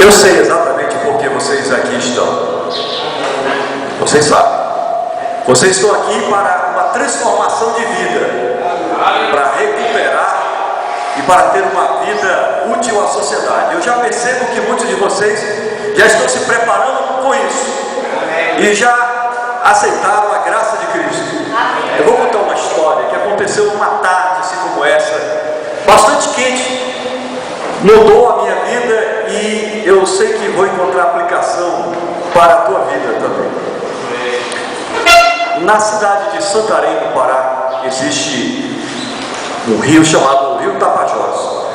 Eu sei exatamente por que vocês aqui estão. Vocês sabem. Vocês estão aqui para uma transformação de vida, para recuperar e para ter uma vida útil à sociedade. Eu já percebo que muitos de vocês já estão se preparando com isso e já aceitaram a graça de Cristo. Eu vou contar uma história que aconteceu numa tarde assim como essa, bastante quente, mudou a minha vida e eu sei que vou encontrar aplicação para a tua vida também. Na cidade de Santarém, no Pará, existe um rio chamado Rio Tapajós.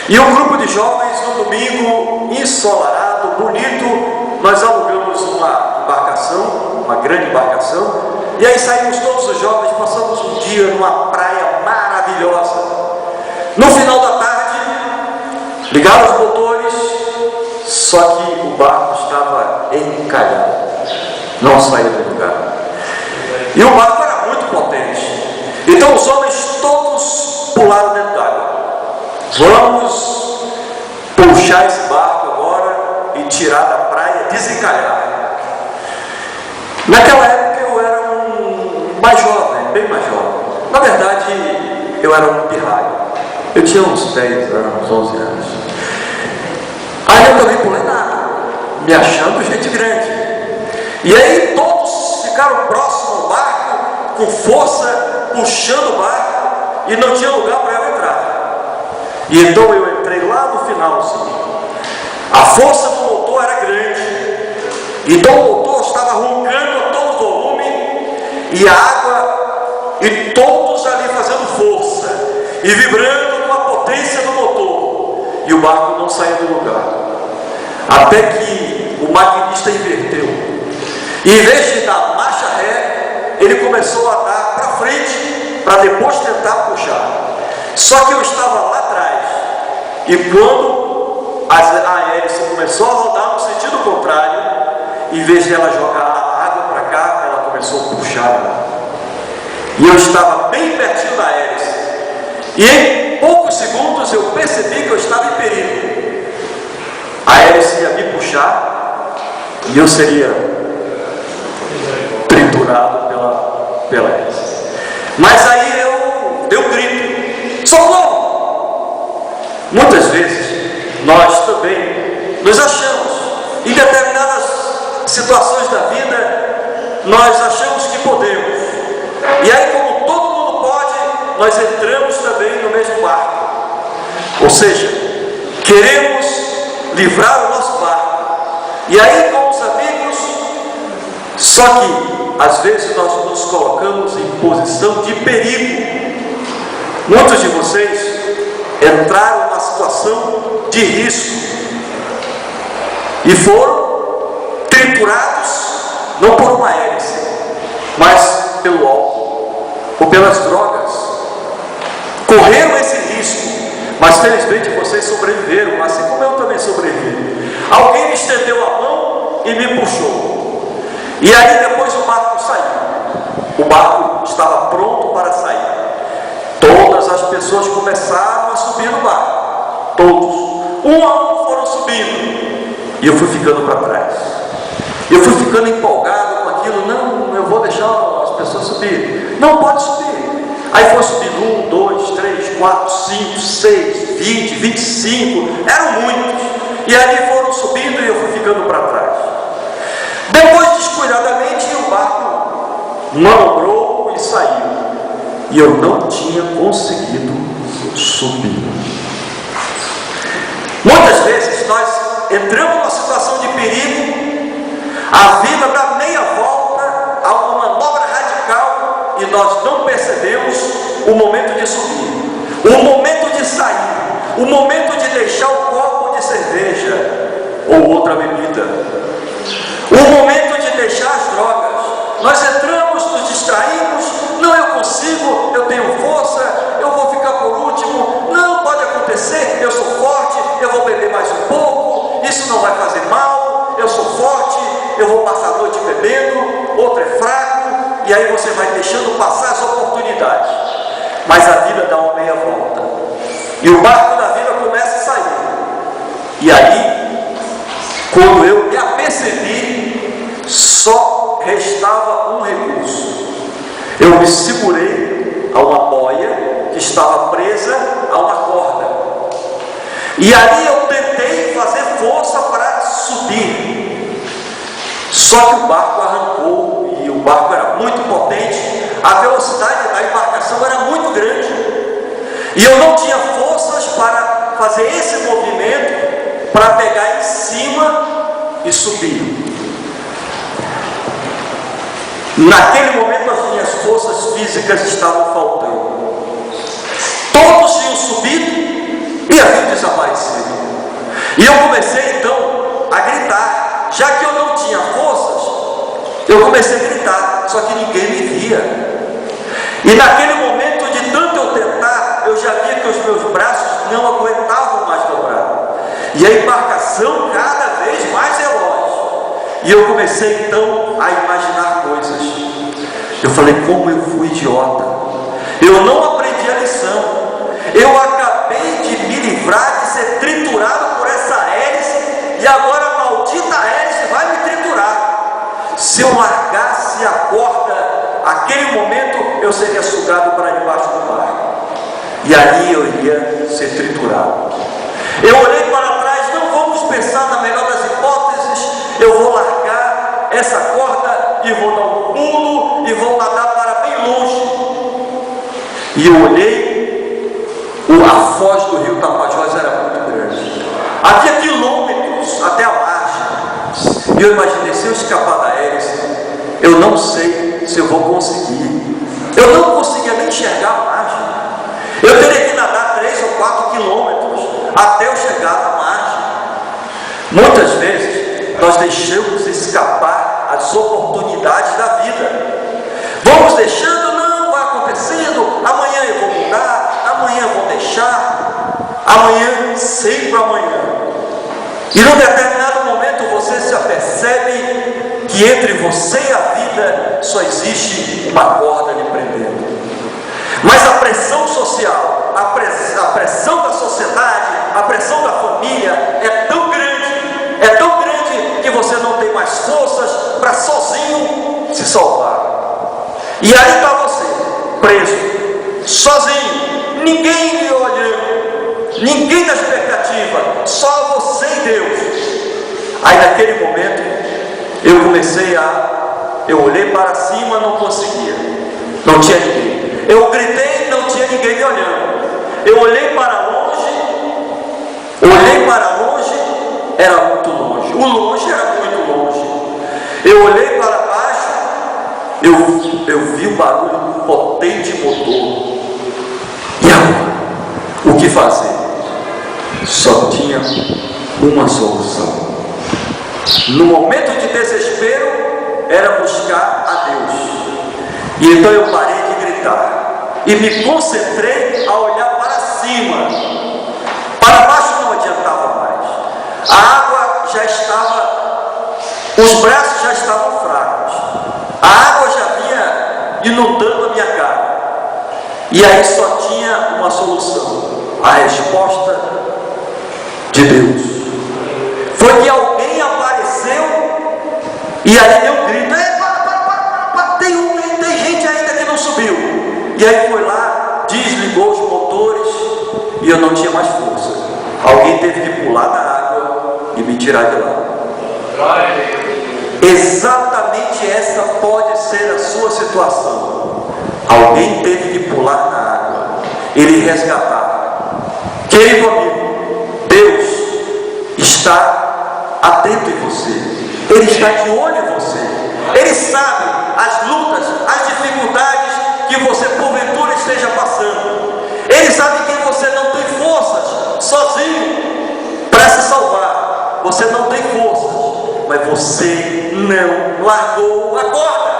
E um grupo de jovens, no domingo ensolarado, bonito, nós alugamos uma embarcação, uma grande embarcação, e aí saímos todos os jovens, passamos um dia numa praia maravilhosa. No final da tarde, ligaram os motores, só que o barco estava encalhado, não saía do lugar. E o barco era muito potente. Então os homens todos pularam dentro d'água. Vamos puxar esse barco agora e tirar da praia, desencalhar. Naquela época eu era mais jovem, bem mais jovem. Na verdade, eu era um pirralho. Eu tinha uns 10 anos, 11 anos. Aí eu também pulei na água, me achando gente grande. E aí todos ficaram próximos ao barco, com força, puxando o barco, e não tinha lugar para eu entrar. E então eu entrei lá no final, assim. A força do motor era grande, então o motor estava roncando a todo volume, e a água, e todos ali fazendo força, e vibrando com a potência do motor, e o barco não saía do lugar. Até que o maquinista inverteu. E em vez de dar marcha ré, ele começou a dar para frente, para depois tentar puxar. Só que eu estava lá atrás, e quando a hélice começou a rodar no sentido contrário, em vez de ela jogar a água para cá, ela começou a puxar. E eu estava bem pertinho da hélice. E em poucos segundos eu percebi que eu estava em perigo. A hélice ia me puxar, e eu seria triturado pela hélice. Mas aí eu dei um grito: socorro! Muitas vezes nós também nos achamos, em determinadas situações da vida, nós achamos que podemos. E aí, como todo mundo pode, nós entramos também no mesmo barco. Ou seja, queremos livrar o nosso barco. E aí, com os amigos, só que às vezes nós nos colocamos em posição de perigo. Muitos de vocês entraram numa situação de risco e foram triturados, não por uma hélice, mas pelo álcool ou pelas drogas. Correram esse risco, mas felizmente vocês sobreviveram, assim como eu também sobrevivi. Alguém me estendeu a mão e me puxou. E aí depois o barco saiu. O barco estava pronto para sair. Todas as pessoas começaram a subir no barco. Todos. Um a um foram subindo. E eu fui ficando para trás. Eu fui ficando empolgado com aquilo. Não, eu vou deixar as pessoas subirem. Não, pode subir. Aí foi subindo 1, 2, 3, 4, 5, 6, 20, 25. Eram muitos. E aí foram subindo e eu fui ficando para trás. Depois, descuidadamente, o barco manobrou e saiu. E eu não tinha conseguido subir. Muitas vezes nós entramos numa situação de perigo, a vida dá meia volta a uma manobra radical e nós não percebemos o momento de subir, o momento de sair, o momento de deixar o copo de cerveja ou outra bebida, o momento de deixar as drogas. Nós entramos, nos distraímos. Não, eu consigo, eu tenho força, eu vou ficar por último. Não, pode acontecer, eu sou forte, eu vou beber mais um pouco, isso não vai fazer mal, eu sou forte, eu vou passar a noite bebendo, outro é fraco, e aí você vai deixando passar as oportunidades. Mas a vida dá uma meia volta, e o barco da vida começa a sair. E aí Quando eu me apercebi, só restava um recurso. Eu me segurei a uma boia que estava presa a uma corda. E ali eu tentei fazer força para subir. Só que o barco arrancou, e o barco era muito potente, a velocidade da embarcação era muito grande. E eu não tinha forças para fazer esse movimento, para pegar em cima e subir. Naquele momento as minhas forças físicas estavam faltando. Todos tinham subido e haviam desaparecido. E eu comecei então a gritar. Já que eu não tinha forças, eu comecei a gritar, só que ninguém me via. E naquele momento, de tanto eu tentar, eu já via que os meus braços não aguentavam mais dobrar. E a embarcação cada vez mais veloz. E eu comecei então a imaginar coisas. Eu falei, como eu fui idiota. Eu não aprendi a lição. Eu acabei de me livrar de ser triturado por essa hélice, e agora a maldita hélice vai me triturar. Se eu largasse a corda, aquele momento eu seria sugado para debaixo do mar. E ali eu ia ser triturado. Eu olhei para trás, não vamos pensar na melhor das hipóteses, eu vou largar essa corda e vou dar um pulo e vou nadar para bem longe. E eu olhei, a foz do rio Tapajós era muito grande. Havia quilômetros até a margem. E eu imaginei, se eu escapar da hélice, eu não sei se eu vou conseguir. Eu não conseguia nem enxergar a margem. Eu teria que nadar 3 ou 4 quilômetros até eu chegar na margem. Muitas vezes nós deixamos escapar as oportunidades da vida. Vamos deixando, não vai acontecendo, amanhã eu vou mudar, amanhã eu vou deixar, amanhã, sempre amanhã. E num determinado momento você se apercebe que entre você e a vida só existe uma corda lhe prendendo. Mas a pressão social, a pressão da sociedade, a pressão da família é tão grande que você não tem mais forças para sozinho se salvar. E aí está você, preso, sozinho, ninguém lhe olhando, ninguém na expectativa, só você e Deus. Aí naquele momento eu olhei para cima, não conseguia, não tinha ninguém. Eu gritei, não tinha ninguém me olhando. Eu olhei para longe, era muito longe. O longe era muito longe. Eu olhei para baixo, eu vi o barulho do potente motor. E agora? O que fazer? Só tinha uma solução. No momento de desespero, era buscar a Deus. E então eu parei de gritar e me concentrei a olhar para cima. Para baixo não adiantava mais. A água já estava, os braços já estavam fracos. A água já vinha inundando a minha cara. E aí só tinha uma solução: a resposta de Deus. Foi que alguém apareceu e aí deu um grito: tem gente ainda que não subiu. E aí foi lá, desligou os motores e eu não tinha mais força. Alguém teve que pular da água e me tirar de lá. Exatamente essa pode ser a sua situação. Alguém teve que pular na água e lhe resgatar. Querido amigo, Deus está atento em você. Ele está de olho em você. Ele sabe as lutas, as dificuldades que você porventura esteja passando. Ele sabe que você não tem forças sozinho para se salvar. Você não tem forças, mas você não largou a corda.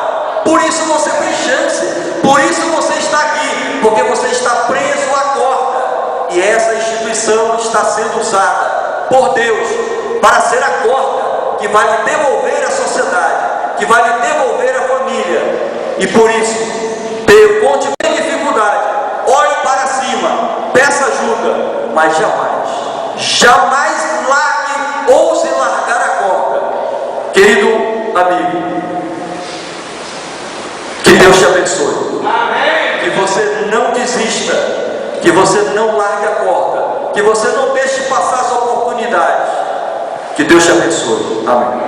Por isso você tem chance. Por isso você está aqui, porque você está preso à corda. E essa instituição está sendo usada por Deus para ser a corda que vai lhe devolver a sociedade, que vai lhe devolver a família. E por isso, continue em dificuldade, olhe para cima, peça ajuda, mas jamais largue, ouse largar a corda. abençoe. Amém. Que você não desista, que você não largue a corda, que você não deixe passar as oportunidades. Que Deus te abençoe. Amém.